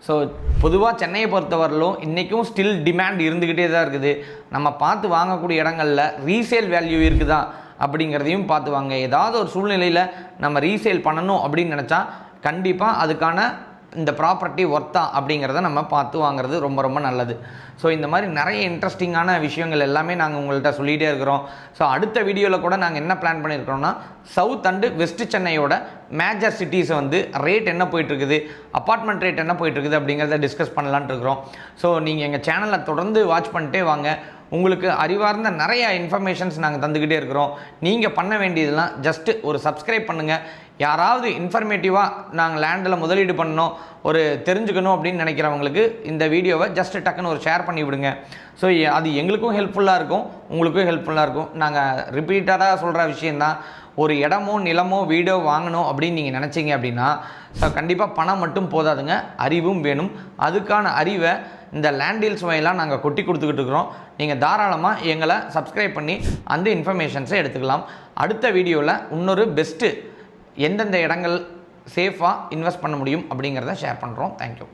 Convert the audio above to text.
So பொதுவாக சென்னையை பொறுத்தவரையிலும் இன்றைக்கும் ஸ்டில் டிமாண்ட் இருந்துக்கிட்டே தான் இருக்குது. நம்ம பார்த்து வாங்கக்கூடிய இடங்களில் ரீசேல் வேல்யூ இருக்குதா அப்படிங்கிறதையும் பார்த்து வாங்க. ஏதாவது ஒரு சூழ்நிலையில் நம்ம ரீசேல் பண்ணணும் அப்படின்னு நினச்சா கண்டிப்பாக அதுக்கான இந்த ப்ராப்பர்ட்டி ஒர்த்தா அப்படிங்கிறத நம்ம பார்த்து வாங்குறது ரொம்ப ரொம்ப நல்லது. ஸோ இந்த மாதிரி நிறைய இன்ட்ரெஸ்டிங்கான விஷயங்கள் எல்லாமே நாங்கள் உங்கள்கிட்ட சொல்லிகிட்டே இருக்கிறோம். ஸோ அடுத்த வீடியோவில் கூட நாங்கள் என்ன பிளான் பண்ணியிருக்கிறோம்னா, சவுத் அண்டு வெஸ்ட் சென்னையோட மேஜர் சிட்டிஸை வந்து ரேட் என்ன போயிட்டுருக்குது, அப்பார்ட்மெண்ட் ரேட் என்ன போயிட்டுருக்குது அப்படிங்கிறத டிஸ்கஸ் பண்ணலான்ட்டு இருக்கிறோம். ஸோ நீங்கள் எங்கள் சேனலை தொடர்ந்து வாட்ச் பண்ணிட்டே வாங்க. உங்களுக்கு அறிவார்ந்த நிறைய இன்ஃபர்மேஷன்ஸ் நாங்கள் தந்துக்கிட்டே இருக்கிறோம். நீங்கள் பண்ண வேண்டியதெல்லாம் ஜஸ்ட்டு ஒரு சப்ஸ்கிரைப் பண்ணுங்கள். யாராவது இன்ஃபர்மேட்டிவாக நாங்கள் லேண்டில் முதலீடு பண்ணணும், ஒரு தெரிஞ்சுக்கணும் அப்படின்னு நினைக்கிறவங்களுக்கு இந்த வீடியோவை ஜஸ்ட்டு டக்குன்னு ஒரு ஷேர் பண்ணி விடுங்க. ஸோ அது எங்களுக்கும் ஹெல்ப்ஃபுல்லாக இருக்கும், உங்களுக்கும் ஹெல்ப்ஃபுல்லாக இருக்கும். நாங்கள் ரிப்பீட்டடாக சொல்கிற விஷயந்தான், ஒரு இடமோ நிலமோ வீடோ வாங்கணும் அப்படின்னு நீங்கள் நினச்சிங்க அப்படின்னா ஸோ கண்டிப்பாக பணம் மட்டும் போதாதுங்க, அறிவும் வேணும். அதுக்கான அறிவை இந்த லேண்டீல்ஸ் வகையெல்லாம் நாங்கள் கொட்டி கொடுத்துக்கிட்டு இருக்கிறோம். நீங்கள் தாராளமாக எங்களை சப்ஸ்கிரைப் பண்ணி அந்த இன்ஃபர்மேஷன்ஸை எடுத்துக்கலாம். அடுத்த வீடியோவில் இன்னொரு பெஸ்ட்டு எந்தெந்த இடங்கள் சேஃபாக இன்வெஸ்ட் பண்ண முடியும் அப்படிங்கிறத ஷேர் பண்ணுறோம். தேங்க்யூ.